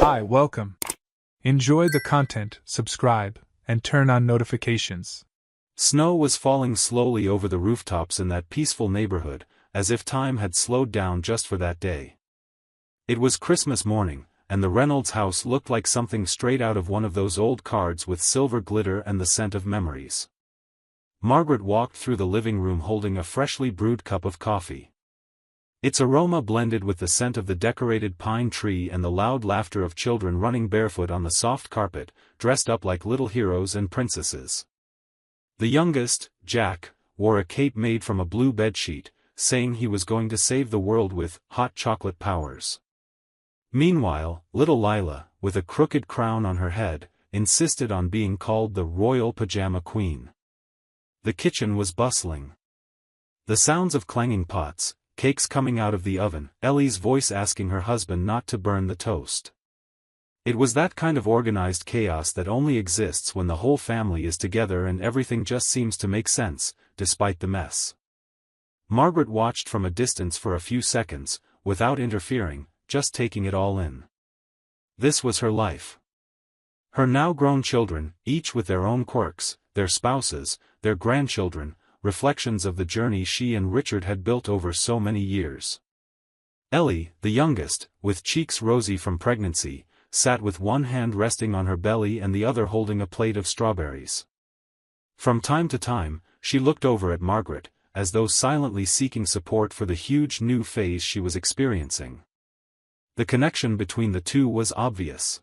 Hi, welcome. Enjoy the content, subscribe, and turn on notifications. Snow was falling slowly over the rooftops in that peaceful neighborhood, as if time had slowed down just for that day. It was Christmas morning, and the Reynolds house looked like something straight out of one of those old cards with silver glitter and the scent of memories. Margaret walked through the living room holding a freshly brewed cup of coffee. Its aroma blended with the scent of the decorated pine tree and the loud laughter of children running barefoot on the soft carpet, dressed up like little heroes and princesses. The youngest, Jack, wore a cape made from a blue bedsheet, saying he was going to save the world with hot chocolate powers. Meanwhile, little Lila, with a crooked crown on her head, insisted on being called the Royal Pajama Queen. The kitchen was bustling. The sounds of clanging pots, cakes coming out of the oven, Ellie's voice asking her husband not to burn the toast. It was that kind of organized chaos that only exists when the whole family is together and everything just seems to make sense, despite the mess. Margaret watched from a distance for a few seconds, without interfering, just taking it all in. This was her life. Her now-grown children, each with their own quirks, their spouses, their grandchildren, reflections of the journey she and Richard had built over so many years. Ellie, the youngest, with cheeks rosy from pregnancy, sat with one hand resting on her belly and the other holding a plate of strawberries. From time to time, she looked over at Margaret, as though silently seeking support for the huge new phase she was experiencing. The connection between the two was obvious.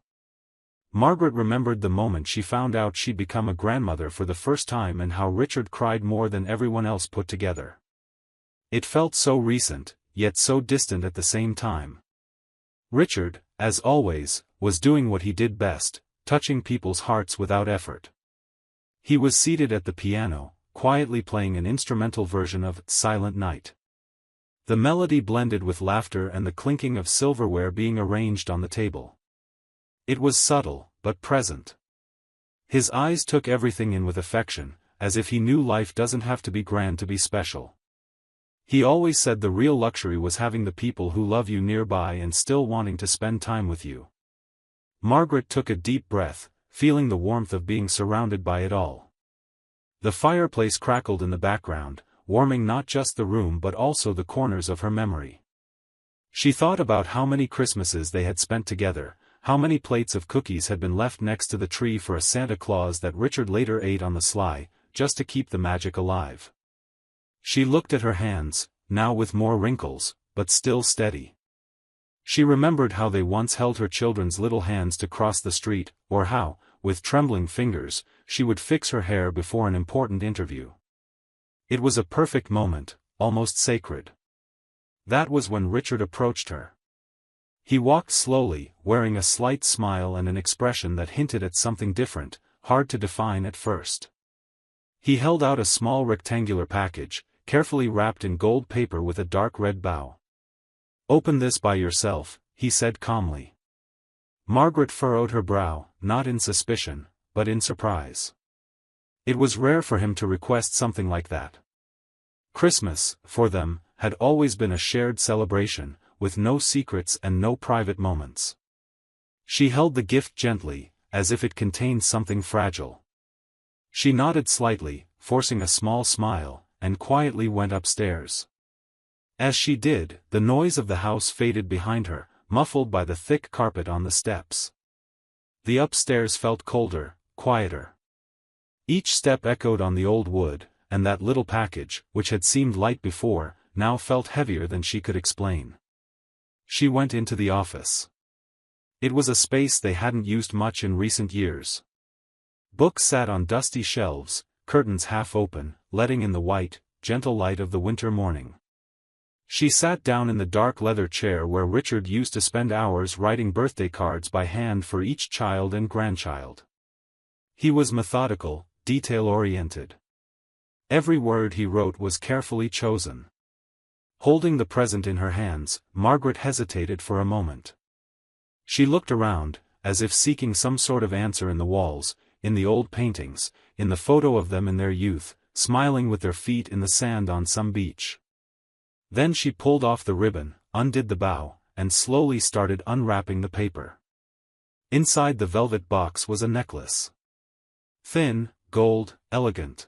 Margaret remembered the moment she found out she'd become a grandmother for the first time and how Richard cried more than everyone else put together. It felt so recent, yet so distant at the same time. Richard, as always, was doing what he did best, touching people's hearts without effort. He was seated at the piano, quietly playing an instrumental version of Silent Night. The melody blended with laughter and the clinking of silverware being arranged on the table. It was subtle, but present. His eyes took everything in with affection, as if he knew life doesn't have to be grand to be special. He always said the real luxury was having the people who love you nearby and still wanting to spend time with you. Margaret took a deep breath, feeling the warmth of being surrounded by it all. The fireplace crackled in the background, warming not just the room but also the corners of her memory. She thought about how many Christmases they had spent together, how many plates of cookies had been left next to the tree for a Santa Claus that Richard later ate on the sly, just to keep the magic alive. She looked at her hands, now with more wrinkles, but still steady. She remembered how they once held her children's little hands to cross the street, or how, with trembling fingers, she would fix her hair before an important interview. It was a perfect moment, almost sacred. That was when Richard approached her. He walked slowly, wearing a slight smile and an expression that hinted at something different, hard to define at first. He held out a small rectangular package, carefully wrapped in gold paper with a dark red bow. "Open this by yourself," he said calmly. Margaret furrowed her brow, not in suspicion, but in surprise. It was rare for him to request something like that. Christmas, for them, had always been a shared celebration, with no secrets and no private moments. She held the gift gently, as if it contained something fragile. She nodded slightly, forcing a small smile, and quietly went upstairs. As she did, the noise of the house faded behind her, muffled by the thick carpet on the steps. The upstairs felt colder, quieter. Each step echoed on the old wood, and that little package, which had seemed light before, now felt heavier than she could explain. She went into the office. It was a space they hadn't used much in recent years. Books sat on dusty shelves, curtains half open, letting in the white, gentle light of the winter morning. She sat down in the dark leather chair where Richard used to spend hours writing birthday cards by hand for each child and grandchild. He was methodical, detail-oriented. Every word he wrote was carefully chosen. Holding the present in her hands, Margaret hesitated for a moment. She looked around, as if seeking some sort of answer in the walls, in the old paintings, in the photo of them in their youth, smiling with their feet in the sand on some beach. Then she pulled off the ribbon, undid the bow, and slowly started unwrapping the paper. Inside the velvet box was a necklace. Thin, gold, elegant.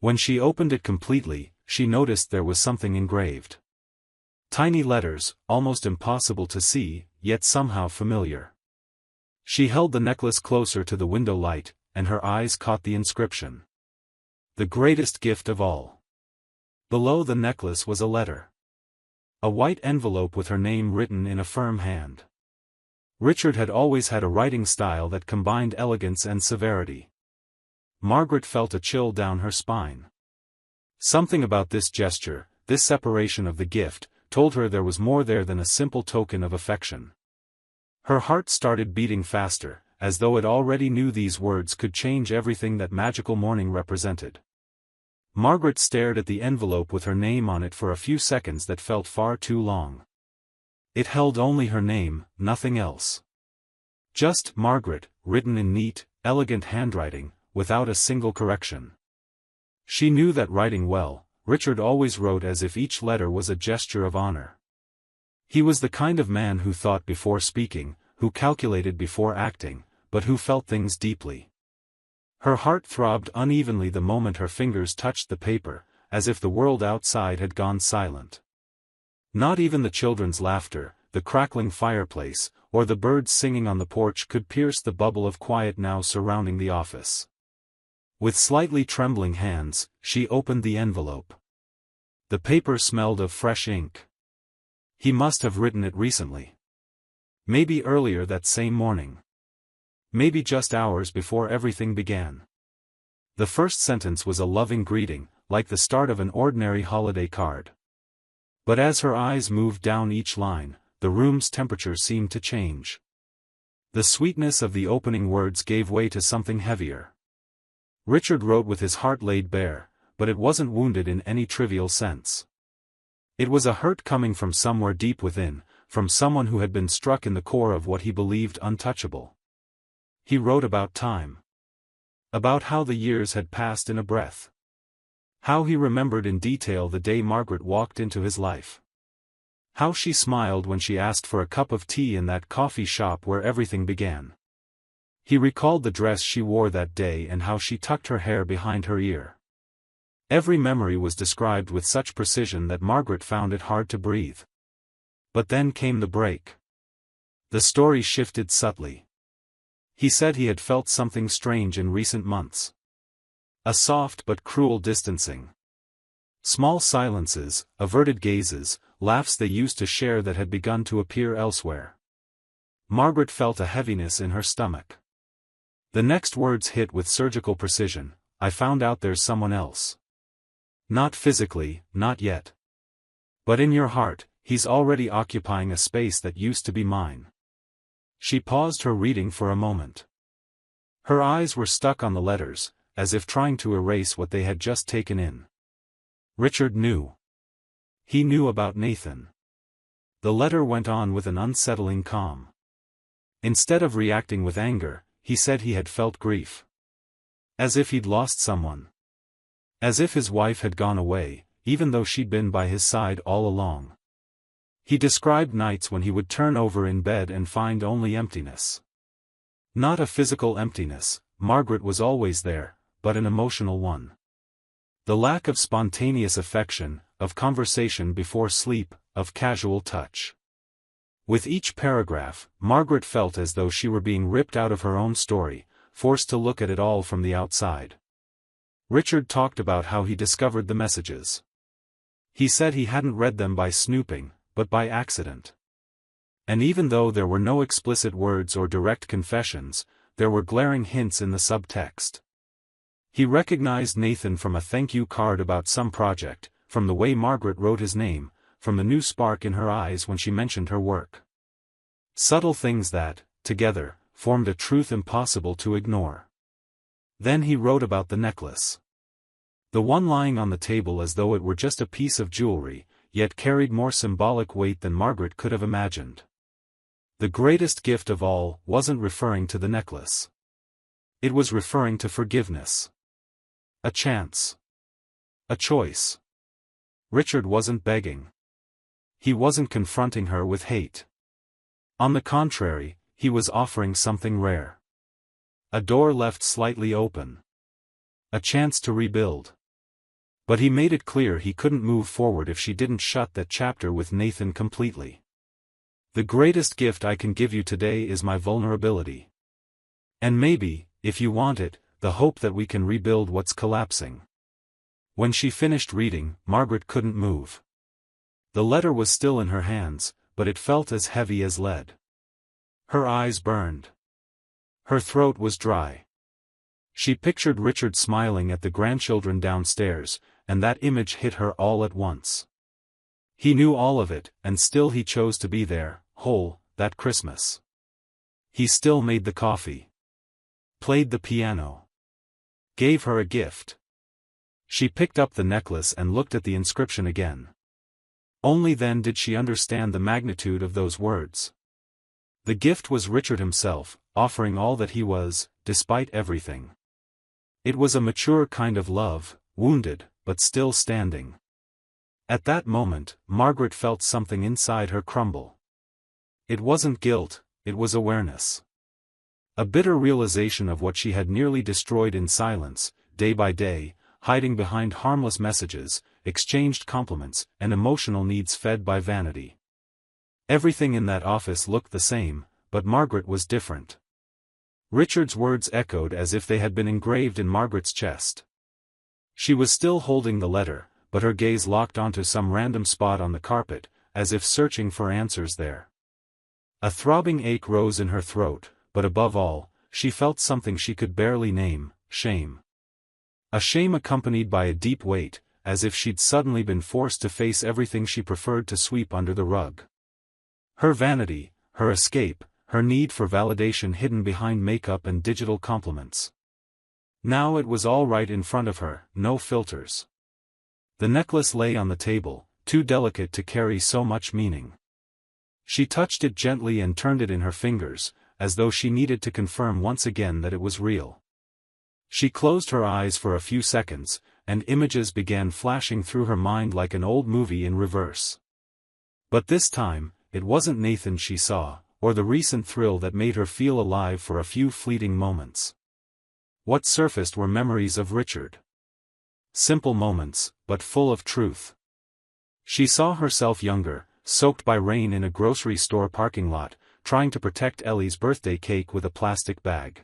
When she opened it completely, she noticed there was something engraved. Tiny letters, almost impossible to see, yet somehow familiar. She held the necklace closer to the window light, and her eyes caught the inscription. The greatest gift of all. Below the necklace was a letter. A white envelope with her name written in a firm hand. Richard had always had a writing style that combined elegance and severity. Margaret felt a chill down her spine. Something about this gesture, this separation of the gift, told her there was more there than a simple token of affection. Her heart started beating faster, as though it already knew these words could change everything that magical morning represented. Margaret stared at the envelope with her name on it for a few seconds that felt far too long. It held only her name, nothing else. Just Margaret, written in neat, elegant handwriting, without a single correction. She knew that writing well, Richard always wrote as if each letter was a gesture of honor. He was the kind of man who thought before speaking, who calculated before acting, but who felt things deeply. Her heart throbbed unevenly the moment her fingers touched the paper, as if the world outside had gone silent. Not even the children's laughter, the crackling fireplace, or the birds singing on the porch could pierce the bubble of quiet now surrounding the office. With slightly trembling hands, she opened the envelope. The paper smelled of fresh ink. He must have written it recently. Maybe earlier that same morning. Maybe just hours before everything began. The first sentence was a loving greeting, like the start of an ordinary holiday card. But as her eyes moved down each line, the room's temperature seemed to change. The sweetness of the opening words gave way to something heavier. Richard wrote with his heart laid bare, but it wasn't wounded in any trivial sense. It was a hurt coming from somewhere deep within, from someone who had been struck in the core of what he believed untouchable. He wrote about time. About how the years had passed in a breath. How he remembered in detail the day Margaret walked into his life. How she smiled when she asked for a cup of tea in that coffee shop where everything began. He recalled the dress she wore that day and how she tucked her hair behind her ear. Every memory was described with such precision that Margaret found it hard to breathe. But then came the break. The story shifted subtly. He said he had felt something strange in recent months. A soft but cruel distancing. Small silences, averted gazes, laughs they used to share that had begun to appear elsewhere. Margaret felt a heaviness in her stomach. The next words hit with surgical precision. I found out there's someone else. Not physically, not yet. But in your heart, he's already occupying a space that used to be mine. She paused her reading for a moment. Her eyes were stuck on the letters, as if trying to erase what they had just taken in. Richard knew. He knew about Nathan. The letter went on with an unsettling calm. Instead of reacting with anger, he said he had felt grief. As if he'd lost someone. As if his wife had gone away, even though she'd been by his side all along. He described nights when he would turn over in bed and find only emptiness. Not a physical emptiness, Margaret was always there, but an emotional one. The lack of spontaneous affection, of conversation before sleep, of casual touch. With each paragraph, Margaret felt as though she were being ripped out of her own story, forced to look at it all from the outside. Richard talked about how he discovered the messages. He said he hadn't read them by snooping, but by accident. And even though there were no explicit words or direct confessions, there were glaring hints in the subtext. He recognized Nathan from a thank you card about some project, from the way Margaret wrote his name, from the new spark in her eyes when she mentioned her work. Subtle things that, together, formed a truth impossible to ignore. Then he wrote about the necklace. The one lying on the table as though it were just a piece of jewelry, yet carried more symbolic weight than Margaret could have imagined. The greatest gift of all wasn't referring to the necklace. It was referring to forgiveness. A chance. A choice. Richard wasn't begging. He wasn't confronting her with hate. On the contrary, he was offering something rare. A door left slightly open. A chance to rebuild. But he made it clear he couldn't move forward if she didn't shut that chapter with Nathan completely. The greatest gift I can give you today is my vulnerability. And maybe, if you want it, the hope that we can rebuild what's collapsing. When she finished reading, Margaret couldn't move. The letter was still in her hands, but it felt as heavy as lead. Her eyes burned. Her throat was dry. She pictured Richard smiling at the grandchildren downstairs, and that image hit her all at once. He knew all of it, and still he chose to be there, whole, that Christmas. He still made the coffee. Played the piano. Gave her a gift. She picked up the necklace and looked at the inscription again. Only then did she understand the magnitude of those words. The gift was Richard himself, offering all that he was, despite everything. It was a mature kind of love, wounded, but still standing. At that moment, Margaret felt something inside her crumble. It wasn't guilt, it was awareness. A bitter realization of what she had nearly destroyed in silence, day by day, hiding behind harmless messages, exchanged compliments, and emotional needs fed by vanity. Everything in that office looked the same, but Margaret was different. Richard's words echoed as if they had been engraved in Margaret's chest. She was still holding the letter, but her gaze locked onto some random spot on the carpet, as if searching for answers there. A throbbing ache rose in her throat, but above all, she felt something she could barely name, shame. A shame accompanied by a deep weight, as if she'd suddenly been forced to face everything she preferred to sweep under the rug. Her vanity, her escape, her need for validation hidden behind makeup and digital compliments. Now it was all right in front of her, no filters. The necklace lay on the table, too delicate to carry so much meaning. She touched it gently and turned it in her fingers, as though she needed to confirm once again that it was real. She closed her eyes for a few seconds, and images began flashing through her mind like an old movie in reverse. But this time, it wasn't Nathan she saw, or the recent thrill that made her feel alive for a few fleeting moments. What surfaced were memories of Richard. Simple moments, but full of truth. She saw herself younger, soaked by rain in a grocery store parking lot, trying to protect Ellie's birthday cake with a plastic bag.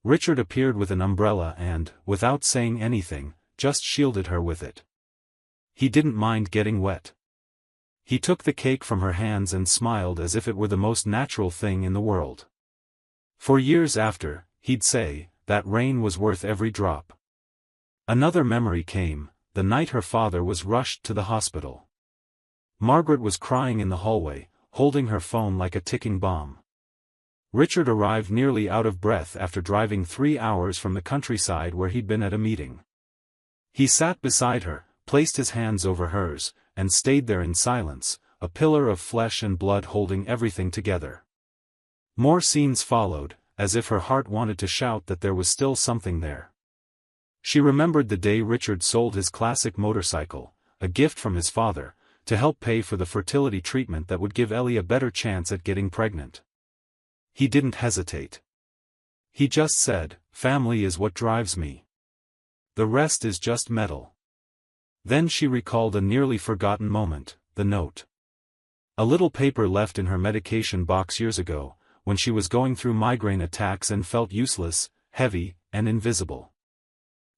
Richard appeared with an umbrella and, without saying anything, just shielded her with it. He didn't mind getting wet. He took the cake from her hands and smiled as if it were the most natural thing in the world. For years after, he'd say, that rain was worth every drop. Another memory came, the night her father was rushed to the hospital. Margaret was crying in the hallway, holding her phone like a ticking bomb. Richard arrived nearly out of breath after driving 3 hours from the countryside where he'd been at a meeting. He sat beside her, placed his hands over hers, and stayed there in silence, a pillar of flesh and blood holding everything together. More scenes followed, as if her heart wanted to shout that there was still something there. She remembered the day Richard sold his classic motorcycle, a gift from his father, to help pay for the fertility treatment that would give Ellie a better chance at getting pregnant. He didn't hesitate. He just said, "Family is what drives me. The rest is just metal." Then she recalled a nearly forgotten moment, the note. A little paper left in her medication box years ago, when she was going through migraine attacks and felt useless, heavy, and invisible.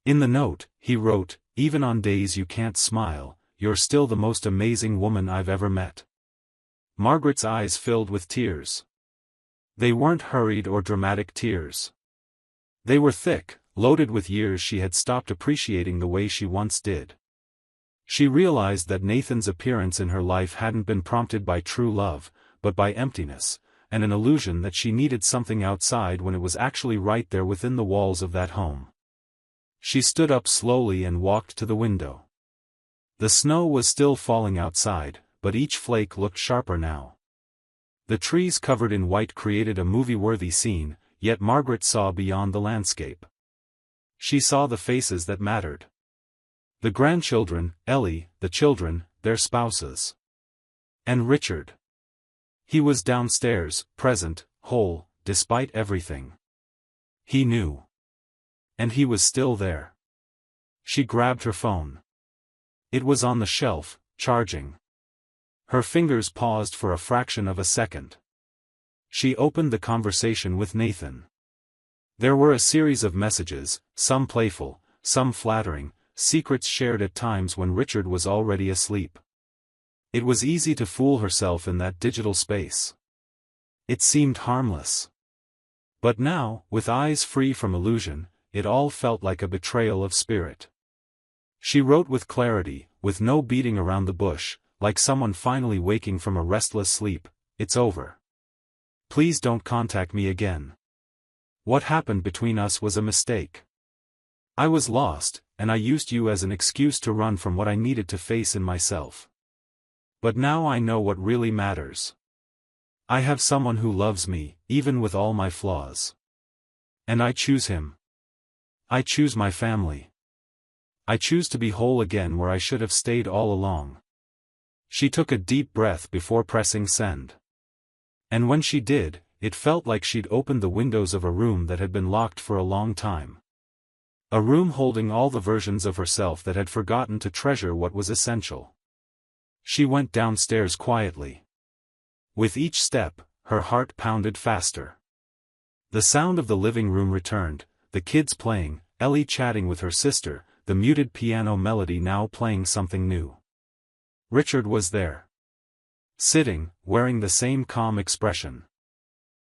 In the note, he wrote, "Even on days you can't smile, you're still the most amazing woman I've ever met." Margaret's eyes filled with tears. They weren't hurried or dramatic tears. They were thick, loaded with years she had stopped appreciating the way she once did. She realized that Nathan's appearance in her life hadn't been prompted by true love, but by emptiness, and an illusion that she needed something outside when it was actually right there within the walls of that home. She stood up slowly and walked to the window. The snow was still falling outside, but each flake looked sharper now. The trees covered in white created a movie-worthy scene, yet Margaret saw beyond the landscape. She saw the faces that mattered. The grandchildren, Ellie, the children, their spouses. And Richard. He was downstairs, present, whole, despite everything. He knew. And he was still there. She grabbed her phone. It was on the shelf, charging. Her fingers paused for a fraction of a second. She opened the conversation with Nathan. There were a series of messages, some playful, some flattering, secrets shared at times when Richard was already asleep. It was easy to fool herself in that digital space. It seemed harmless. But now, with eyes free from illusion, it all felt like a betrayal of spirit. She wrote with clarity, with no beating around the bush, like someone finally waking from a restless sleep. It's over. Please don't contact me again. What happened between us was a mistake. I was lost, and I used you as an excuse to run from what I needed to face in myself. But now I know what really matters. I have someone who loves me, even with all my flaws. And I choose him. I choose my family. I choose to be whole again where I should have stayed all along. She took a deep breath before pressing send. And when she did, it felt like she'd opened the windows of a room that had been locked for a long time. A room holding all the versions of herself that had forgotten to treasure what was essential. She went downstairs quietly. With each step, her heart pounded faster. The sound of the living room returned, the kids playing, Ellie chatting with her sister, the muted piano melody now playing something new. Richard was there. Sitting, wearing the same calm expression.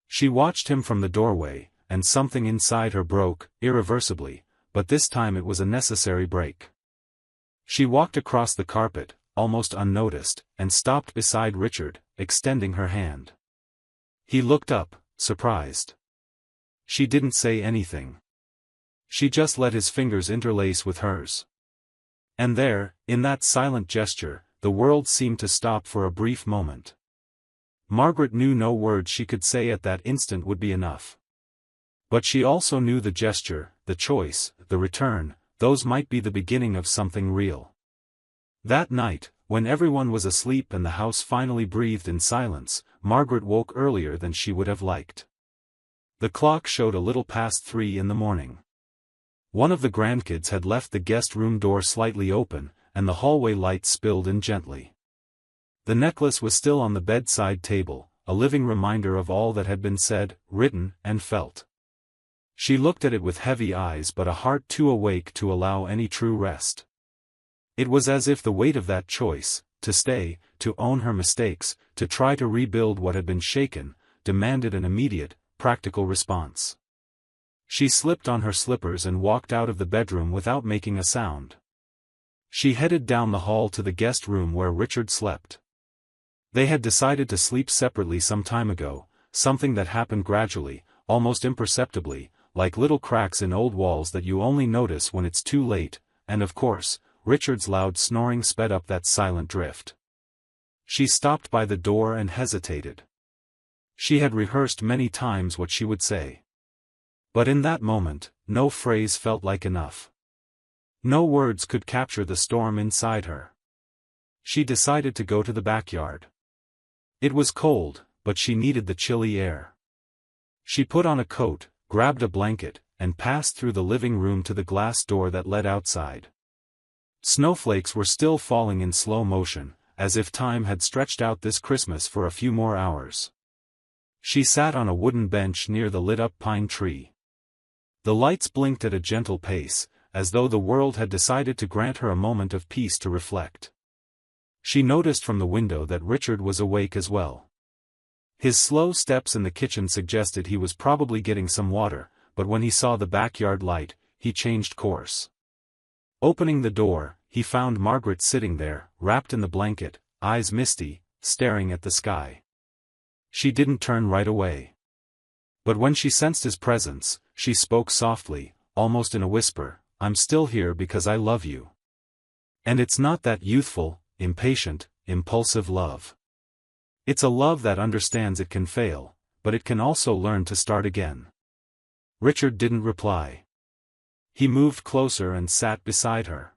She watched him from the doorway, and something inside her broke, irreversibly, but this time it was a necessary break. She walked across the carpet, almost unnoticed, and stopped beside Richard, extending her hand. He looked up, surprised. She didn't say anything. She just let his fingers interlace with hers. And there, in that silent gesture, the world seemed to stop for a brief moment. Margaret knew no words she could say at that instant would be enough. But she also knew the gesture, the choice, the return, those might be the beginning of something real. That night, when everyone was asleep and the house finally breathed in silence, Margaret woke earlier than she would have liked. The clock showed a little past 3 in the morning. One of the grandkids had left the guest room door slightly open, and the hallway light spilled in gently. The necklace was still on the bedside table, a living reminder of all that had been said, written, and felt. She looked at it with heavy eyes but a heart too awake to allow any true rest. It was as if the weight of that choice, to stay, to own her mistakes, to try to rebuild what had been shaken, demanded an immediate, practical response. She slipped on her slippers and walked out of the bedroom without making a sound. She headed down the hall to the guest room where Richard slept. They had decided to sleep separately some time ago, something that happened gradually, almost imperceptibly, like little cracks in old walls that you only notice when it's too late, and of course, Richard's loud snoring sped up that silent drift. She stopped by the door and hesitated. She had rehearsed many times what she would say. But in that moment, no phrase felt like enough. No words could capture the storm inside her. She decided to go to the backyard. It was cold, but she needed the chilly air. She put on a coat, grabbed a blanket, and passed through the living room to the glass door that led outside. Snowflakes were still falling in slow motion, as if time had stretched out this Christmas for a few more hours. She sat on a wooden bench near the lit-up pine tree. The lights blinked at a gentle pace, as though the world had decided to grant her a moment of peace to reflect. She noticed from the window that Richard was awake as well. His slow steps in the kitchen suggested he was probably getting some water, but when he saw the backyard light, he changed course. Opening the door, he found Margaret sitting there, wrapped in the blanket, eyes misty, staring at the sky. She didn't turn right away. But when she sensed his presence, she spoke softly, almost in a whisper, "I'm still here because I love you." And it's not that youthful, impatient, impulsive love. It's a love that understands it can fail, but it can also learn to start again. Richard didn't reply. He moved closer and sat beside her.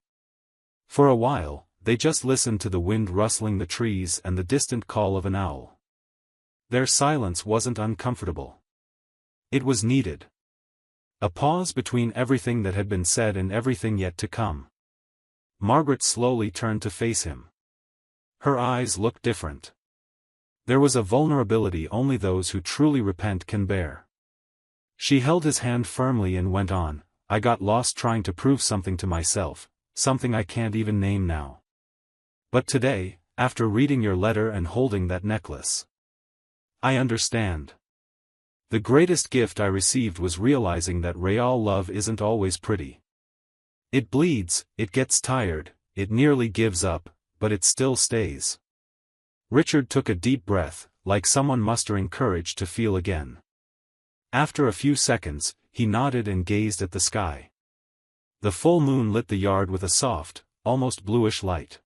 For a while, they just listened to the wind rustling the trees and the distant call of an owl. Their silence wasn't uncomfortable. It was needed. A pause between everything that had been said and everything yet to come. Margaret slowly turned to face him. Her eyes looked different. There was a vulnerability only those who truly repent can bear. She held his hand firmly and went on, I got lost trying to prove something to myself, something I can't even name now. But today, after reading your letter and holding that necklace, I understand. The greatest gift I received was realizing that real love isn't always pretty. It bleeds, it gets tired, it nearly gives up, but it still stays. Richard took a deep breath, like someone mustering courage to feel again. After a few seconds, he nodded and gazed at the sky. The full moon lit the yard with a soft, almost bluish light.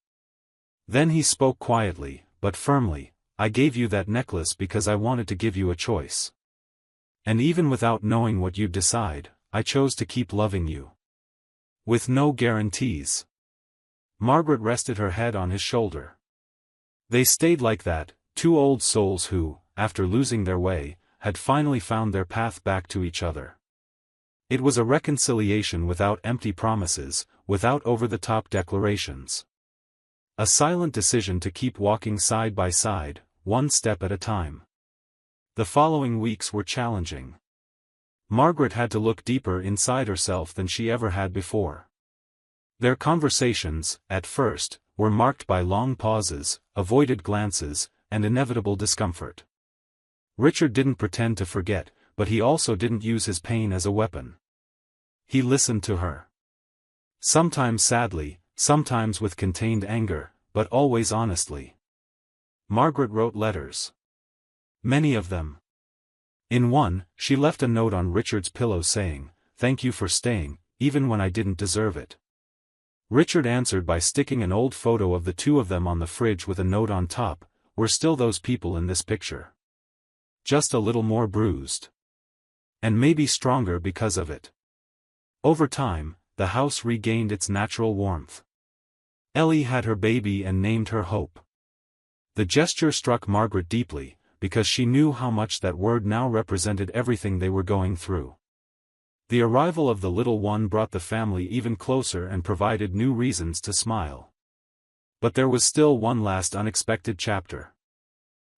Then he spoke quietly, but firmly, I gave you that necklace because I wanted to give you a choice. And even without knowing what you'd decide, I chose to keep loving you. With no guarantees. Margaret rested her head on his shoulder. They stayed like that, two old souls who, after losing their way, had finally found their path back to each other. It was a reconciliation without empty promises, without over-the-top declarations. A silent decision to keep walking side by side, one step at a time. The following weeks were challenging. Margaret had to look deeper inside herself than she ever had before. Their conversations, at first, were marked by long pauses, avoided glances, and inevitable discomfort. Richard didn't pretend to forget, but he also didn't use his pain as a weapon. He listened to her. Sometimes sadly, sometimes with contained anger, but always honestly. Margaret wrote letters. Many of them. In one, she left a note on Richard's pillow saying, "Thank you for staying, even when I didn't deserve it." Richard answered by sticking an old photo of the two of them on the fridge with a note on top, "We're still those people in this picture. Just a little more bruised. And maybe stronger because of it." Over time, the house regained its natural warmth. Ellie had her baby and named her Hope. The gesture struck Margaret deeply, because she knew how much that word now represented everything they were going through. The arrival of the little one brought the family even closer and provided new reasons to smile. But there was still one last unexpected chapter.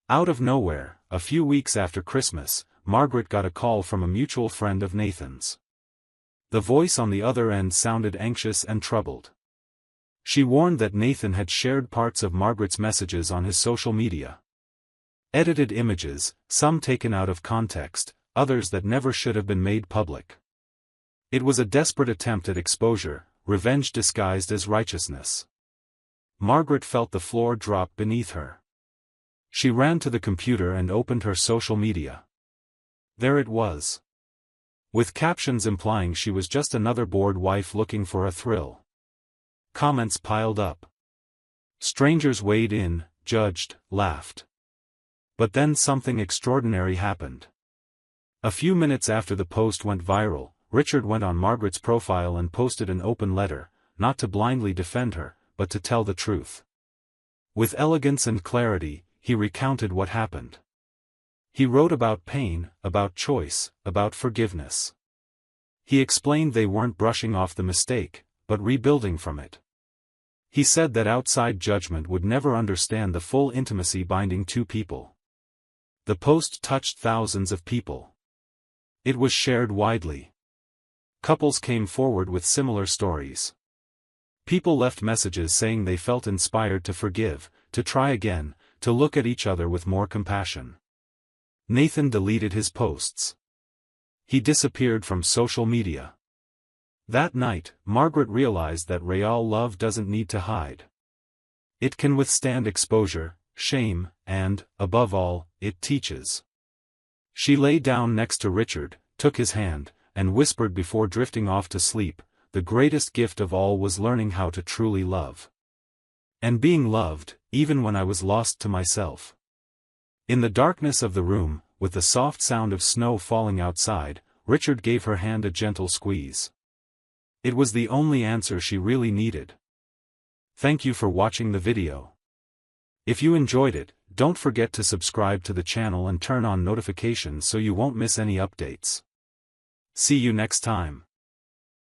Out of nowhere, a few weeks after Christmas, Margaret got a call from a mutual friend of Nathan's. The voice on the other end sounded anxious and troubled. She warned that Nathan had shared parts of Margaret's messages on his social media. Edited images, some taken out of context, others that never should have been made public. It was a desperate attempt at exposure, revenge disguised as righteousness. Margaret felt the floor drop beneath her. She ran to the computer and opened her social media. There it was. With captions implying she was just another bored wife looking for a thrill. Comments piled up. Strangers weighed in, judged, laughed. But then something extraordinary happened. A few minutes after the post went viral, Richard went on Margaret's profile and posted an open letter, not to blindly defend her, but to tell the truth. With elegance and clarity, he recounted what happened. He wrote about pain, about choice, about forgiveness. He explained they weren't brushing off the mistake, but rebuilding from it. He said that outside judgment would never understand the full intimacy binding two people. The post touched thousands of people. It was shared widely. Couples came forward with similar stories. People left messages saying they felt inspired to forgive, to try again, to look at each other with more compassion. Nathan deleted his posts. He disappeared from social media. That night, Margaret realized that real love doesn't need to hide. It can withstand exposure, shame, and, above all, it teaches. She lay down next to Richard, took his hand, and whispered before drifting off to sleep, the greatest gift of all was learning how to truly love. And being loved, even when I was lost to myself. In the darkness of the room, with the soft sound of snow falling outside, Richard gave her hand a gentle squeeze. It was the only answer she really needed. Thank you for watching the video. If you enjoyed it, Don't forget to subscribe to the channel and turn on notifications so you won't miss any updates. See you next time.